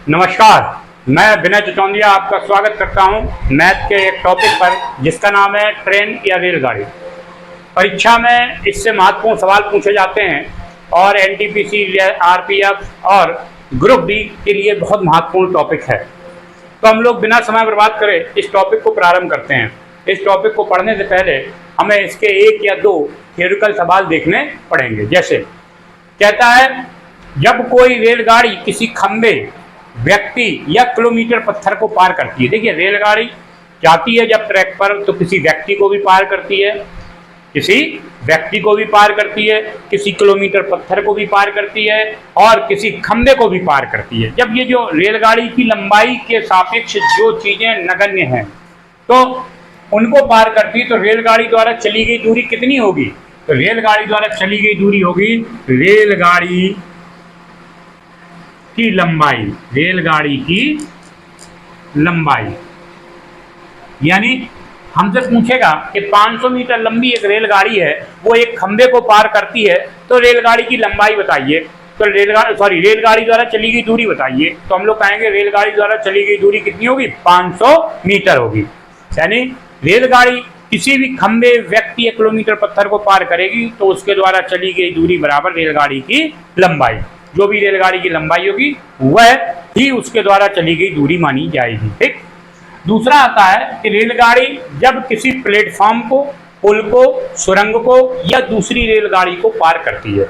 नमस्कार, मैं विनय चचौंदिया आपका स्वागत करता हूं मैथ के एक टॉपिक पर जिसका नाम है ट्रेन या रेलगाड़ी। परीक्षा में इससे महत्वपूर्ण सवाल पूछे जाते हैं और एनटीपीसी, आरपीएफ और ग्रुप डी के लिए बहुत महत्वपूर्ण टॉपिक है। तो हम लोग बिना समय बर्बाद करे इस टॉपिक को प्रारंभ करते हैं। इस टॉपिक को पढ़ने से पहले हमें इसके एक या दो थ्योरेटिकल सवाल देखने पड़ेंगे। जैसे कहता है, जब कोई रेलगाड़ी किसी खंबे, व्यक्ति या किलोमीटर पत्थर को पार करती है। देखिए, रेलगाड़ी जाती है जब ट्रैक पर तो किसी व्यक्ति को भी पार करती है, किसी व्यक्ति को भी पार करती है, किसी किलोमीटर पत्थर को भी पार करती है और किसी खंबे को भी पार करती है। जब ये जो रेलगाड़ी की लंबाई के सापेक्ष जो चीजें नगण्य हैं तो उनको पार करती है, तो रेलगाड़ी द्वारा चली गई दूरी कितनी होगी? तो रेलगाड़ी द्वारा चली गई दूरी होगी रेलगाड़ी की लंबाई, रेलगाड़ी की लंबाई। यानी हमसे पूछेगा कि 500 मीटर लंबी एक रेलगाड़ी है, वो एक खंबे को पार करती है, तो रेलगाड़ी की लंबाई बताइए। तो रेलगाड़ी द्वारा चली गई दूरी बताइए। तो हम लोग कहेंगे रेलगाड़ी द्वारा चली गई दूरी कितनी होगी? 500 मीटर होगी। यानी रेलगाड़ी किसी भी खंबे, व्यक्ति या किलोमीटर पत्थर को पार करेगी तो उसके द्वारा चली गई दूरी बराबर रेलगाड़ी की लंबाई। जो भी रेलगाड़ी की लंबाई होगी वह ही उसके द्वारा चली गई दूरी मानी जाएगी। ठीक। दूसरा आता है कि रेलगाड़ी जब किसी प्लेटफॉर्म को, पुल को, सुरंग को या दूसरी रेलगाड़ी को पार करती है।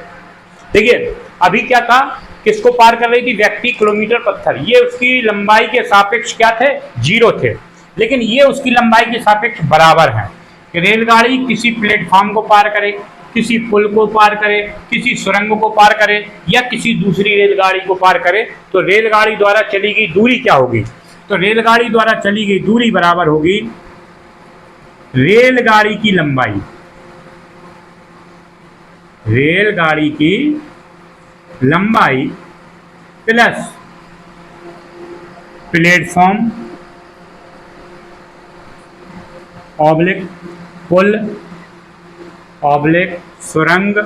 देखिए, अभी क्या था, किसको पार कर रही थी? व्यक्ति, किलोमीटर, पत्थर। ये उसकी लंबाई के सापेक्ष क्या थे? 0 थे। लेकिन ये उसकी लंबाई के सापेक्ष बराबर है कि रेलगाड़ी किसी प्लेटफॉर्म को पार करे, किसी पुल को पार करे, किसी सुरंग को पार करे या किसी दूसरी रेलगाड़ी को पार करे, तो रेलगाड़ी द्वारा चली गई दूरी क्या होगी? तो रेलगाड़ी द्वारा चली गई दूरी बराबर होगी रेलगाड़ी की लंबाई, रेलगाड़ी की लंबाई प्लस प्लेटफॉर्म ऑब्लिक पुल ऑब्लिक सुरंग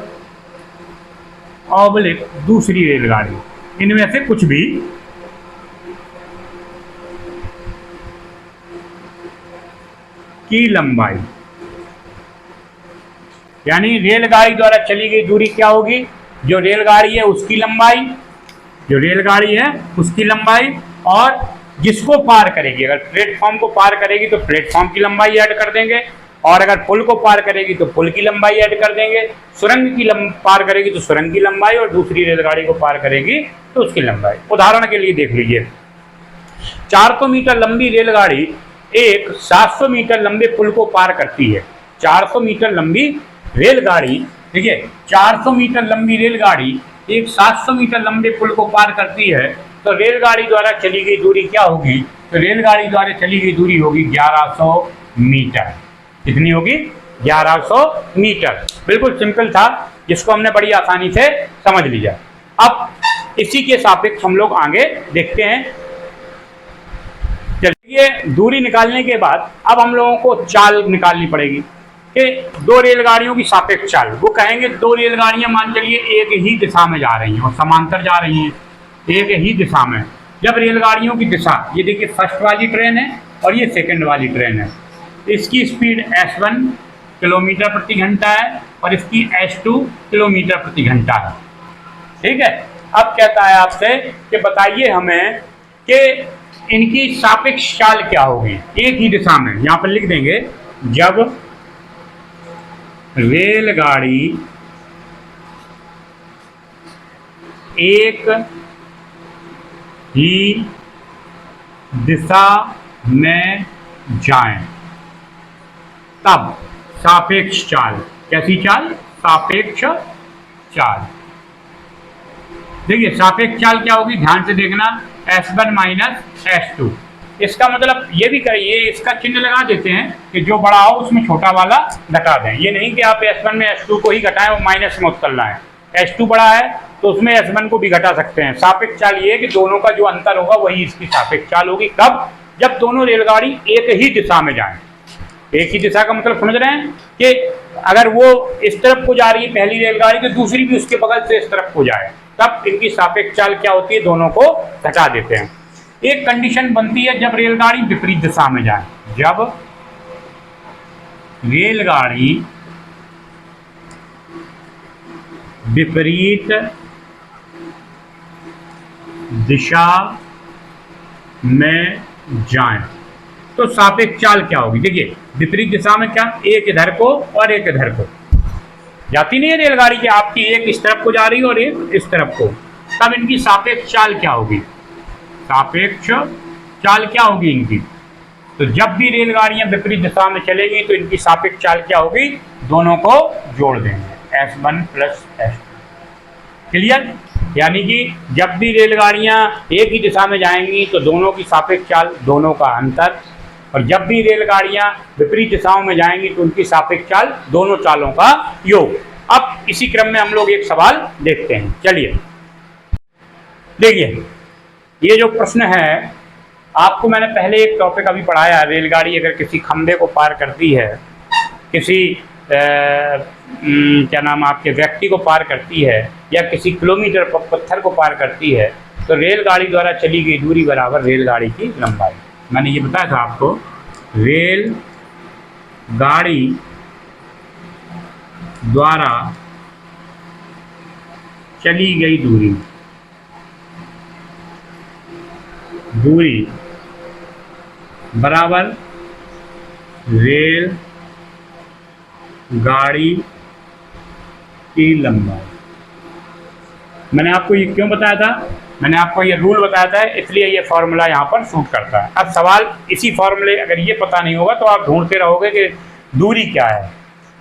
ऑब्लिक दूसरी रेलगाड़ी, इनमें से कुछ भी की लंबाई। यानी रेलगाड़ी द्वारा चली गई दूरी क्या होगी? जो रेलगाड़ी है उसकी लंबाई, जो रेलगाड़ी है उसकी लंबाई, और जिसको पार करेगी, अगर प्लेटफॉर्म को पार करेगी तो प्लेटफॉर्म की लंबाई ऐड कर देंगे, और अगर पुल को पार करेगी तो पुल की लंबाई ऐड कर देंगे, सुरंग की पार करेगी तो सुरंग की लंबाई, और दूसरी रेलगाड़ी को पार करेगी तो उसकी लंबाई। उदाहरण के लिए देख लीजिए, 400 मीटर लंबी रेलगाड़ी एक 700 मीटर लंबे पुल को पार करती है। 400 मीटर लंबी रेलगाड़ी, देखिए 400 मीटर लंबी रेलगाड़ी एक 700 मीटर लंबे पुल को पार करती है, तो रेलगाड़ी द्वारा चली गई दूरी क्या होगी? तो रेलगाड़ी द्वारा चली गई दूरी होगी 1100 मीटर। कितनी होगी? 1100 मीटर। बिल्कुल सिंपल था, जिसको हमने बड़ी आसानी से समझ लिया। अब इसी के सापेक्ष हम लोग आगे देखते हैं। चलिए, दूरी निकालने के बाद अब हम लोगों को चाल निकालनी पड़ेगी कि दो रेलगाड़ियों की सापेक्ष चाल। वो कहेंगे दो रेलगाड़ियां मान चलिए एक ही दिशा में जा रही हैं और समांतर जा रही हैं, एक ही दिशा में। जब रेलगाड़ियों की दिशा, ये देखिए फर्स्ट वाली ट्रेन है और ये सेकंड वाली ट्रेन है, इसकी स्पीड S1 किलोमीटर प्रति घंटा है और इसकी S2 किलोमीटर प्रति घंटा है। ठीक है। अब कहता है आपसे कि बताइए हमें कि इनकी सापेक्ष चाल क्या होगी एक ही दिशा में। यहां पर लिख देंगे, जब रेलगाड़ी एक ही दिशा में जाएं तब सापेक्ष चाल। कैसी चाल? सापेक्ष चाल। देखिए सापेक्ष चाल क्या होगी, ध्यान से देखना, S1 माइनस S2। इसका मतलब ये भी करिए, इसका चिन्ह लगा देते हैं कि जो बड़ा हो उसमें छोटा वाला घटा दें। ये नहीं कि आप S1 में S2 को ही घटाएं, वो माइनस में उतरना है। S2 बड़ा है तो उसमें S1 को भी घटा सकते हैं। सापेक्ष चाल ये है कि दोनों का जो अंतर होगा वही इसकी सापेक्ष चाल होगी। कब? जब दोनों रेलगाड़ी एक ही दिशा में जाएं। एक ही दिशा का मतलब समझ रहे हैं कि अगर वो इस तरफ को जा रही है पहली रेलगाड़ी तो दूसरी भी उसके बगल से इस तरफ को जाए, तब इनकी सापेक्ष चाल क्या होती है, दोनों को घटा देते हैं। एक कंडीशन बनती है जब रेलगाड़ी विपरीत दिशा में जाए। जब रेलगाड़ी विपरीत दिशा में जाए तो सापेक्ष चाल क्या होगी। देखिए विपरीत दिशा में क्या, एक इधर को और एक इधर को जाती नहीं है रेलगाड़ी की, आपकी एक इस तरफ को जा रही है और एक इस तरफ को, तब इनकी सापेक्ष चाल क्या होगी। सापेक्ष चाल क्या होगी इनकी, तो जब भी रेलगाड़ियां विपरीत दिशा में चलेगी तो इनकी सापेक्ष चाल क्या होगी, दोनों को जोड़ देंगे S1 प्लस S2। क्लियर। यानी कि जब भी रेलगाड़ियां एक ही दिशा में जाएंगी तो दोनों की सापेक्ष चाल, दोनों का अंतर, और जब भी रेलगाड़ियां विपरीत दिशाओं में जाएंगी तो उनकी सापेक्ष चाल, दोनों चालों का योग। अब इसी क्रम में हम लोग एक सवाल देखते हैं। चलिए देखिए, ये जो प्रश्न है आपको मैंने पहले एक टॉपिक अभी पढ़ाया, रेलगाड़ी अगर किसी खंभे को पार करती है, किसी क्या नाम आपके व्यक्ति को पार करती है, या किसी किलोमीटर पत्थर को पार करती है, तो रेलगाड़ी द्वारा चली गई दूरी बराबर रेलगाड़ी की लंबाई। मैंने ये बताया था आपको, रेल गाड़ी द्वारा चली गई दूरी बराबर रेल गाड़ी की लंबाई। मैंने आपको ये क्यों बताया था, मैंने आपको ये रूल बताया था, इसलिए ये फॉर्मूला यहाँ पर सूट करता है। अब सवाल इसी फॉर्मूले, अगर ये पता नहीं होगा तो आप ढूंढते रहोगे कि दूरी क्या है।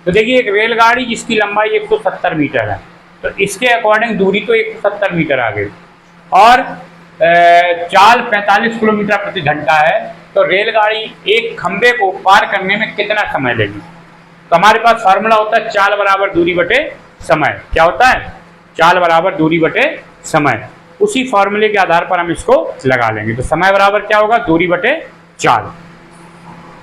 तो देखिए एक रेलगाड़ी जिसकी लंबाई 170 मीटर है, तो इसके अकॉर्डिंग दूरी तो 170 मीटर आ गई, और चाल 45 किलोमीटर प्रति घंटा है, तो रेलगाड़ी एक खंबे को पार करने में कितना समय लेगी। तो हमारे पास फार्मूला होता है चाल बराबर दूरी बटे समय। क्या होता है, चाल बराबर दूरी बटे समय। उसी फॉर्मूले के आधार पर हम इसको लगा लेंगे। तो समय बराबर क्या होगा, दूरी बटे चाल।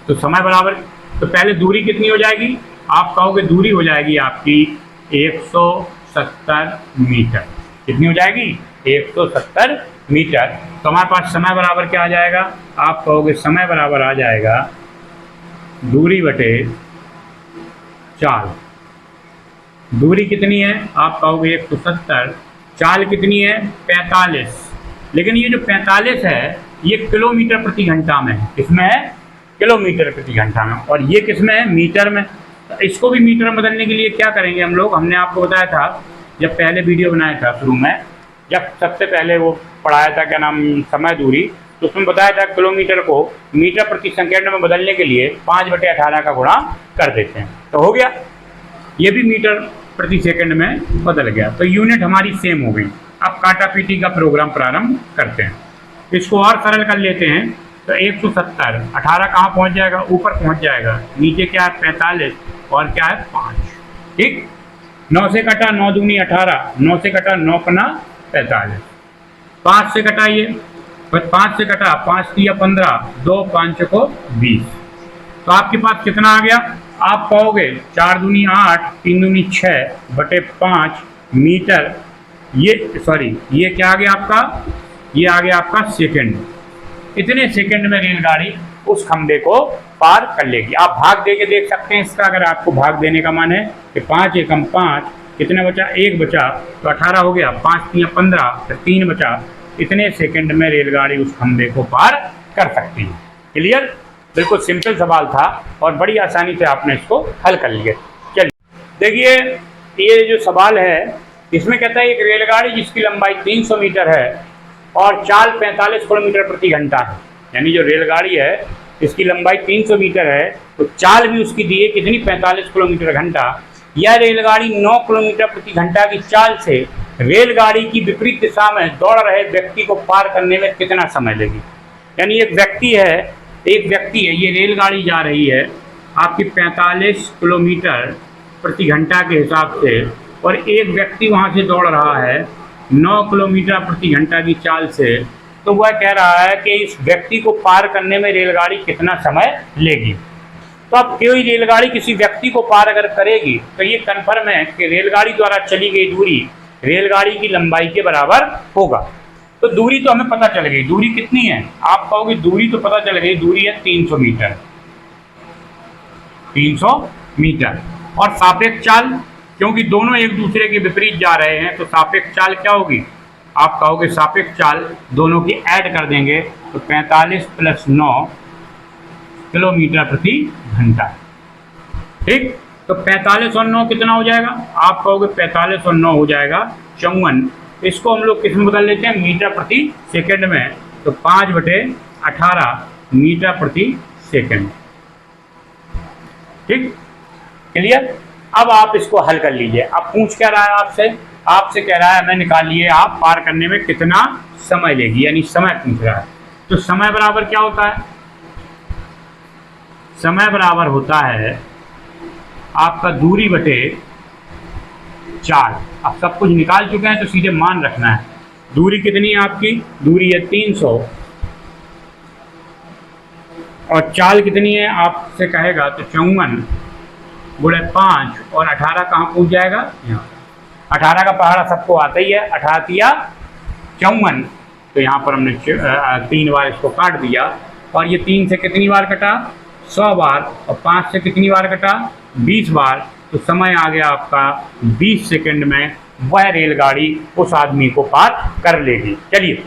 तो समय बराबर, तो पहले दूरी कितनी हो जाएगी, आप कहोगे दूरी हो जाएगी आपकी 170 मीटर। कितनी हो जाएगी, 170 मीटर। तो हमारे पास समय बराबर क्या आ जाएगा, आप कहोगे समय बराबर आ जाएगा दूरी बटे चाल। दूरी कितनी है, आप कहोगे 170, चाल कितनी है 45, लेकिन ये जो 45 है ये किलोमीटर प्रति घंटा में है। किसमें है, किलोमीटर प्रति घंटा में, और ये किसमें है, मीटर में। तो इसको भी मीटर में बदलने के लिए क्या करेंगे हम लोग, हमने आपको बताया था जब पहले वीडियो बनाया था शुरू में, जब सबसे पहले वो पढ़ाया था क्या नाम समय दूरी, तो उसमें बताया था किलोमीटर को मीटर प्रति सेकंड में बदलने के लिए 5/18 का गुणा कर देते हैं, तो हो गया, ये भी मीटर प्रति सेकंड में बदल गया। तो यूनिट हमारी सेम हो गई। अब काटा पीटी का प्रोग्राम प्रारंभ करते हैं। इसको और सरल कर लेते हैं, तो 170, 18 कहाँ पहुँच जाएगा, ऊपर पहुँच जाएगा, नीचे क्या है 45 और क्या है 5। ठीक, 9 से कटा 9 दूनी 18, 9 से कटा 9 पना 45, 5 से कटाइए, 5 से कटा 5 3 15, 2 5 को 20। तो आपके पास कितना आ गया, आप कहोगे 4 दूनी 8, 3 दूनी 6 बटे 5 मीटर। ये सॉरी, ये क्या आ गया आपका, ये आ गया आपका सेकंड। इतने सेकंड में रेलगाड़ी उस खंबे को पार कर लेगी। आप भाग दे के देख सकते हैं इसका, अगर आपको भाग देने का मन है कि 5 एकम 5, कितना बचा, 1 बचा, तो 18 हो गया, 5 3 15, फिर 3 बचा। इतने सेकंड में रेलगाड़ी उस खंबे को पार कर सकती है। क्लियर, बिल्कुल सिंपल सवाल था और बड़ी आसानी से आपने इसको हल कर लिया। चलिए देखिए, ये जो सवाल है इसमें कहता है एक रेलगाड़ी जिसकी लंबाई 300 मीटर है और चाल 45 किलोमीटर प्रति घंटा है, यानी जो रेलगाड़ी है इसकी लंबाई 300 मीटर है, तो चाल भी उसकी दी है कितनी, 45 किलोमीटर घंटा। यह रेलगाड़ी 9 किलोमीटर प्रति घंटा की चाल से रेलगाड़ी की विपरीत दिशा में दौड़ रहे व्यक्ति को पार करने में कितना समय लेगी। यानी एक व्यक्ति है, ये रेलगाड़ी जा रही है आपकी 45 किलोमीटर प्रति घंटा के हिसाब से, और एक व्यक्ति वहाँ से दौड़ रहा है 9 किलोमीटर प्रति घंटा की चाल से, तो वह कह रहा है कि इस व्यक्ति को पार करने में रेलगाड़ी कितना समय लेगी। तो अब कोई रेलगाड़ी किसी व्यक्ति को पार अगर करेगी तो ये कन्फर्म है कि रेलगाड़ी द्वारा चली गई दूरी रेलगाड़ी की लंबाई के बराबर होगा। तो दूरी तो हमें पता चल गई, दूरी कितनी है? आप कहोगे दूरी तो पता चल गई, दूरी है 300 मीटर, 300 मीटर। और सापेक्ष चाल, क्योंकि दोनों एक दूसरे के विपरीत जा रहे हैं, तो सापेक्ष चाल क्या होगी? आप कहोगे सापेक्ष चाल दोनों की ऐड कर देंगे तो 45 + 9 किलोमीटर प्रति घंटा। ठीक, तो 45 और 9 कितना हो जाएगा? आप कहोगे 45 और 9 हो जाएगा 54। इसको हम लोग किस में बदल लेते हैं? मीटर प्रति सेकंड में। तो 5/18 मीटर प्रति सेकंड। ठीक, क्लियर? अब आप इसको हल कर लीजिए। अब पूछ क्या रहा है आपसे? आपसे कह रहा है हमें निकालिए आप पार करने में कितना समय लेगी, यानी समय पूछ रहा है। तो समय बराबर क्या होता है? समय बराबर होता है आपका दूरी बटे 4। अब सब कुछ निकाल चुके हैं तो सीधे मान रखना है। दूरी कितनी है आपकी? दूरी है 300 और चाल कितनी है आपसे कहेगा तो 54 × 5 और 18 कहाँ पूछ जाएगा? यहाँ। 18 का पहाड़ा सबको आता ही है, 18 या 54, तो यहाँ पर हमने 3 बार इसको काट दिया। और ये 3 से कितनी बार कटा? 100 बार। और 5 से कितनी बार कटा? 20 बार। तो समय आ गया आपका 20 सेकंड में वह रेलगाड़ी उस आदमी को पार कर लेगी। चलिए,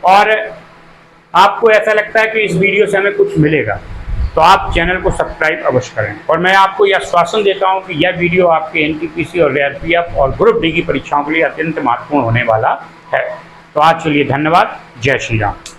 और आपको ऐसा लगता है कि इस वीडियो से हमें कुछ मिलेगा तो आप चैनल को सब्सक्राइब अवश्य करें। और मैं आपको यह आश्वासन देता हूं कि यह वीडियो आपके एनटीपीसी और सीआरपीएफ और ग्रुप डी की परीक्षाओं के लिए अत्यंत महत्वपूर्ण होने वाला है। तो आज के लिए धन्यवाद। जय श्री राम।